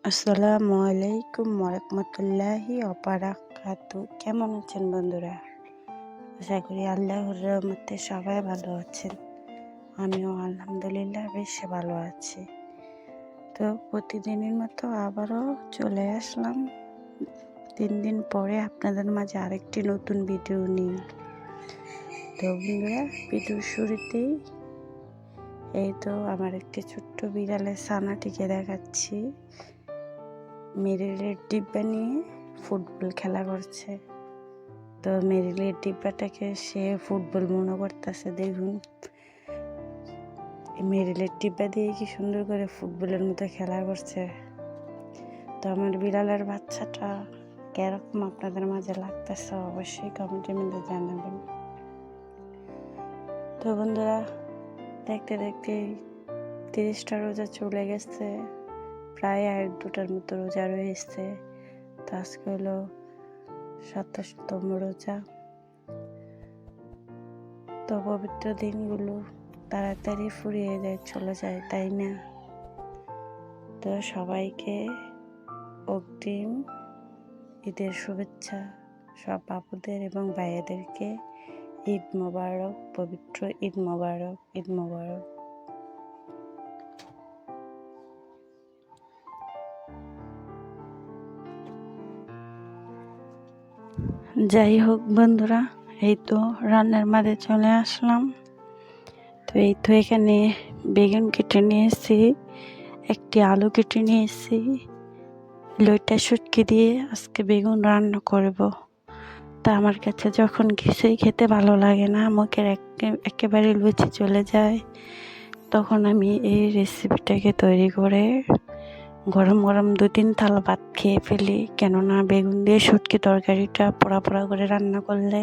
আসসালামু আলাইকুম ওয়ারাহমাতুল্লাহি ওয়াবারাকাতু। কেমন আছেন বন্ধুরা? আশা করি আল্লাহর রহমতে সবাই ভালো আছেন। আমিও আলহামদুলিল্লাহ বেশ ভালো আছি। তো প্রতিদিনের মতো আবারও চলে আসলাম 3 দিন পরে আপনাদের মাঝে আরেকটি নতুন ভিডিও নিয়ে। তো বন্ধুরা, ভিডিওর শুরুতেই এই তো আমার একটি ছোট্ট বিড়ালের ছানাটিকে দেখাচ্ছি। মেরিলের ডিব্বা নিয়ে ফুটবল খেলা করছে। তো মেরিলের ডিব্বাটাকে সে ফুটবল মনে করতেছে। দেখুন, মেরিলের ডিব্বা দিয়ে কি সুন্দর করে ফুটবলের মতো খেলা করছে। তো আমার বিড়ালের বাচ্চাটা কেরকম আপনাদের মাঝে লাগতেছে অবশ্যই কমেন্টের মধ্যে জানাবেন। তো বন্ধুরা, দেখতে দেখতে 30টা রোজা চলে গেছে, প্রায় আর 2টার মতো রোজা রয়েছে। তো আজকে হলো 27তম রোজা। তো পবিত্র দিনগুলো তাড়াতাড়ি ফুরিয়ে চলে যায়, তাই না? তো সবাইকে অগ্রিম ঈদের শুভেচ্ছা। সব বাবুদের এবং ভাইয়াদেরকে ঈদ মোবারক, পবিত্র ঈদ মোবারক, ঈদ মোবারক। যাই হোক বন্ধুরা, এই তো রান্নার মাঝে চলে আসলাম। তো এই তো এখানে বেগুন কেটে নিয়েছি, একটি আলু কেটে নিয়েছি। লইটা শুটকি দিয়ে আজকে বেগুন রান্না করব। তা আমার কাছে যখন কিছুই খেতে ভালো লাগে না, মুখের একেবারে লুচি চলে যায়, তখন আমি এই রেসিপিটাকে তৈরি করে গরম গরম 2-3 থালা ভাত খেয়ে ফেলি। কেননা বেগুন দিয়ে শুটকি তরকারিটা পোড়া পোড়া করে রান্না করলে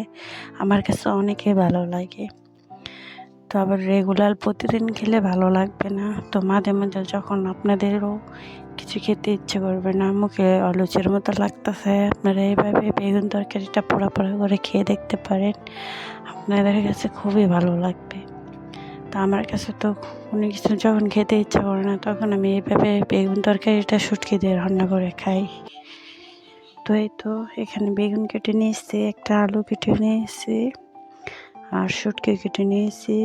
আমার কাছে অনেকই ভালো লাগে। তো আবার রেগুলার প্রতিদিন খেলে ভালো লাগবে না। তো মাঝে মাঝে যখন আপনাদেরও কিছু খেতে ইচ্ছে করবে না, মুখে অলুচের মতো লাগতেছে, আপনারা এইভাবে বেগুন তরকারিটা পোড়া পোড়া করে খেয়ে দেখতে পারেন, আপনাদের কাছে খুবই ভালো লাগবে। তো আমার কাছে তো কোনো কিছু যখন খেতে ইচ্ছা করে না, তখন আমি এইভাবে বেগুন তরকারিটা শুটকি দিয়ে রান্না করে খাই। তো এই তো এখানে বেগুন কেটে নিয়েছি, একটা আলু কেটে নিয়েছি, আর শুটকি কেটে নিয়েছি,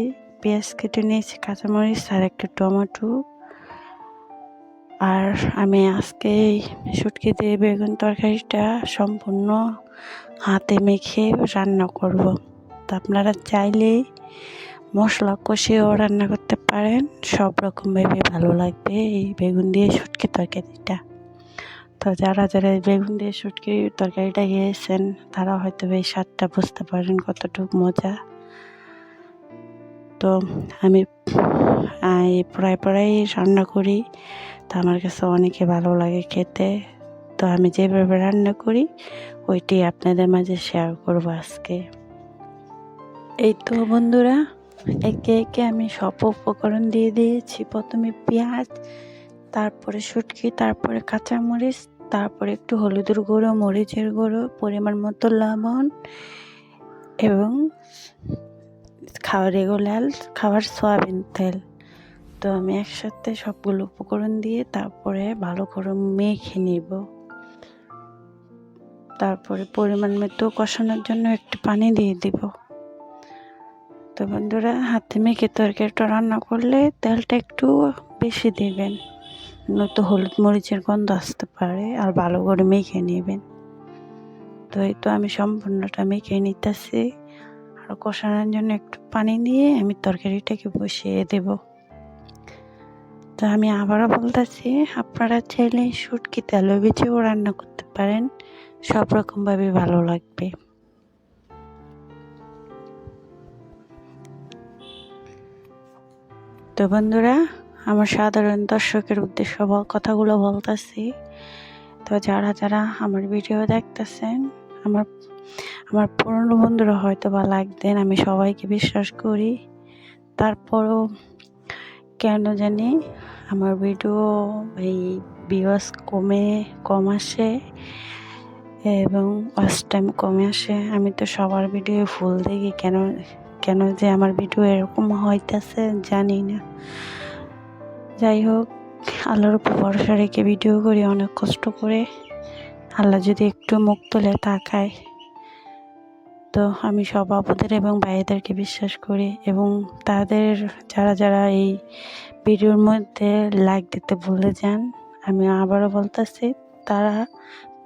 পেঁয়াজ কেটে নিয়েছি, কাঁচামরিচ আর একটা টমেটো। আর আমি আজকে এই শুটকি দিয়ে বেগুন তরকারিটা সম্পূর্ণ হাতে মেখে রান্না করব। তো আপনারা চাইলে মশলা কষিয়েও রান্না করতে পারেন, সব রকমভাবে ভালো লাগবে এই বেগুন দিয়ে শুটকি তরকারিটা। তো যারা যারা বেগুন দিয়ে শুটকি তরকারিটা খেয়েছেন, তারা হয়তো এই স্বাদটা বুঝতে পারেন কতটুকু মজা। তো আমি প্রায় রান্না করি, তো আমার কাছে অনেকে ভালো লাগে খেতে। তো আমি যেভাবে রান্না করি ওইটি আপনাদের মাঝে শেয়ার করব আজকে। এই তো বন্ধুরা, একে একে আমি সব উপকরণ দিয়ে দিয়েছি। প্রথমে পেঁয়াজ, তারপরে শুটকি, তারপরে কাঁচামরিচ, তারপরে একটু হলুদের গুঁড়ো, মরিচের গুঁড়ো, পরিমাণ মতো লবণ এবং রেগুলার খাবার সয়াবিন তেল। তো আমি একসাথে সবগুলো উপকরণ দিয়ে তারপরে ভালো করে মেখে নিব। তারপরে পরিমাণ মতো কষানোর জন্য একটু পানি দিয়ে দিব। তো বন্ধুরা, হাতে মেখে তরকারিটা রান্না করলে তেলটা একটু বেশি দিবেন, নয়তো হলুদ মরিচের গন্ধ আসতে পারে। আর ভালো করে মেখে নেবেন। তো এই তো আমি সম্পূর্ণটা মেখে নিতেছি, আর কষানোর জন্য একটু পানি দিয়ে আমি তরকারিটাকে বসিয়ে দেব। তো আমি আবারও বলতেছি, আপনারা চাইলে শুটকি তেলে বেঁচেও রান্না করতে পারেন, সব রকমভাবে ভালো লাগবে। তো বন্ধুরা, আমার সাধারণ দর্শকের উদ্দেশ্য কথাগুলো বলতেছি। তো যারা যারা আমার ভিডিও দেখতেছেন, আমার পুরনো বন্ধুরা হয়তো বা লাইক দেন, আমি সবাইকে বিশ্বাস করি। তারপরও কেন জানি আমার ভিডিও এই ভিউয়ার্স কম আসে এবং ওয়াচ টাইম কমে আসে। আমি তো সবার ভিডিও ফুল দেখি, কেন যে আমার ভিডিও এরকম হইতেছে জানি না। যাই হোক, আল্লাহর উপর ভরসা রেখে ভিডিও করি অনেক কষ্ট করে। আল্লাহ যদি একটু মুখ তুলে তাকায়, তো আমি সব আপুদের এবং ভাইদেরকে বিশ্বাস করি, এবং তাদের যারা যারা এই ভিডিওর মধ্যে লাইক দিতে ভুলে যান, আমি আবারও বলতেছি, তারা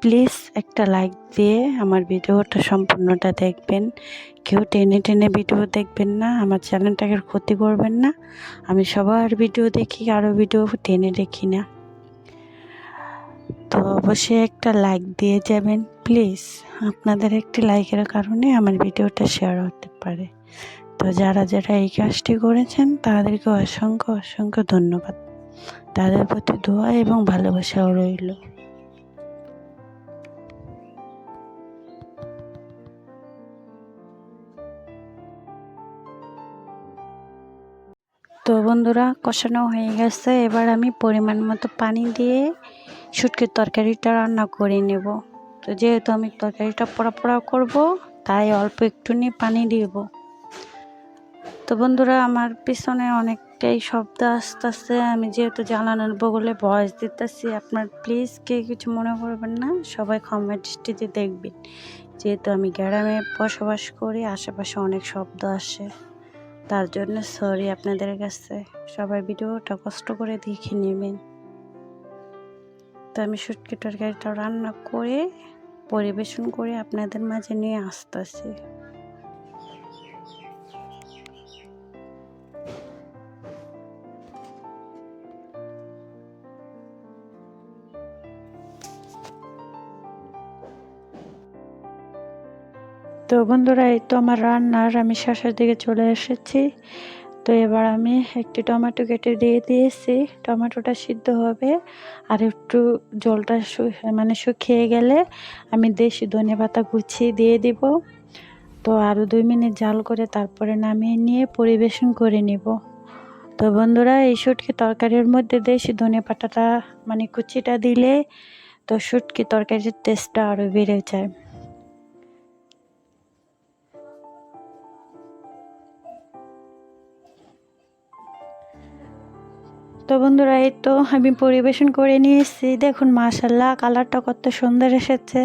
প্লিজ একটা লাইক দিয়ে আমার ভিডিওটা সম্পূর্ণটা দেখবেন। কেউ টেনে টেনে ভিডিও দেখবেন না, আমার চ্যানেলটাকে ক্ষতি করবেন না। আমি সবার ভিডিও দেখি, আরও ভিডিও টেনে দেখি না। তো অবশ্যই একটা লাইক দিয়ে যাবেন প্লিজ। আপনাদের একটি লাইকের কারণে আমার ভিডিওটা শেয়ার হতে পারে। তো যারা যারা এই কাজটি করেছেন তাদেরকে অসংখ্য অসংখ্য ধন্যবাদ। তাদের প্রতি দোয়া এবং ভালোবাসাও রইল। তো বন্ধুরা, কষানো হয়ে গেছে। এবার আমি পরিমাণ মতো পানি দিয়ে শুটকির তরকারিটা রান্না করে নেব। তো যেহেতু আমি তরকারিটা পোড়া পোড়া করবো, তাই অল্প একটু নিয়ে পানি দিব। তো বন্ধুরা, আমার পিছনে অনেকটাই শব্দ আসতেছে। আমি যেহেতু জানানোর বগলে ভয়েস দিতেছি, আপনার প্লিজ কে কিছু মনে করবেন না, সবাই ক্ষমা দৃষ্টিতে দেখবেন। যেহেতু আমি গ্রামে বসবাস করি, আশেপাশে অনেক শব্দ আসে, তার জন্য সরি আপনাদের কাছে। সবাই ভিডিওটা কষ্ট করে দেখে নেবেন। তো আমি শুটকি তরকারিটা রান্না করে পরিবেশন করে আপনাদের মাঝে নিয়ে আসতেছি। তো বন্ধুরা, এই তো আমার রান্নার আমি শেষের দিকে চলে এসেছি। তো এবার আমি একটি টমেটো কেটে দিয়ে দিয়েছি। টমেটোটা সিদ্ধ হবে, আর একটু জলটা শুকিয়ে গেলে আমি দেশি ধনেপাতা কুচিয়ে দিয়ে দিব। তো আরও 2 মিনিট জাল করে তারপরে নামিয়ে নিয়ে পরিবেশন করে নিব। তো বন্ধুরা, এই শুটকি তরকারির মধ্যে দেশি ধনেপাতাটা কুচিটা দিলে তো শুটকি তরকারির টেস্টটা আরও বেড়ে যায়। তো বন্ধুরা, এই তো আমি পরিবেশন করে নিয়েছি। দেখুন মাশাল্লাহ, কালারটা কত সুন্দর এসেছে।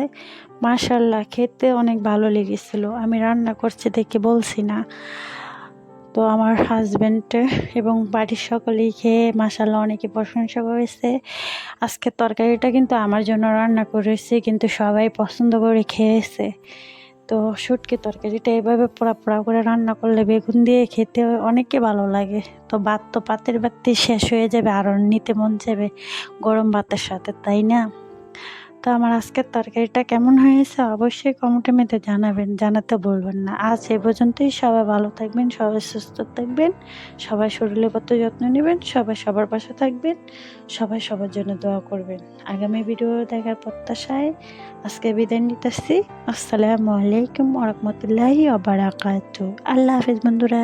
মাশাল্লাহ, খেতে অনেক ভালো লেগেছিল। আমি রান্না করছি দেখে বলছি না। তো আমার হাজব্যান্ড এবং বাড়ির সকলেই খেয়ে মাশাল্লাহ অনেকে প্রশংসা করেছে। আজকের তরকারিটা কিন্তু আমার জন্য রান্না করেছি, কিন্তু সবাই পছন্দ করে খেয়েছে। তো শুটকি তরকারিটা এভাবে পোড়া পোড়া করে রান্না করলে বেগুন দিয়ে খেতে অনেকে ভালো লাগে। তো ভাত তো পাতের বাতি শেষ হয়ে যাবে, আরও নিতে মন যাবে গরম ভাতের সাথে, তাই না? তো আমার আজকের তরকারিটা কেমন হয়েছে অবশ্যই কমেন্টের মধ্যে জানাবেন, জানাতে বলবেন না। আজ এ পর্যন্তই। সবাই ভালো থাকবেন, সবাই সুস্থ থাকবেন, সবাই শরীরের প্রতি যত্ন নেবেন, সবাই সবার পাশে থাকবেন, সবাই সবার জন্য দোয়া করবেন। আগামী ভিডিও দেখার প্রত্যাশায় আজকে বিদায় নিতেছি। আসসালামু আলাইকুম ওয়া রাহমাতুল্লাহি ওয়া বারাকাতুহু। আল্লাহ হাফেজ বন্ধুরা।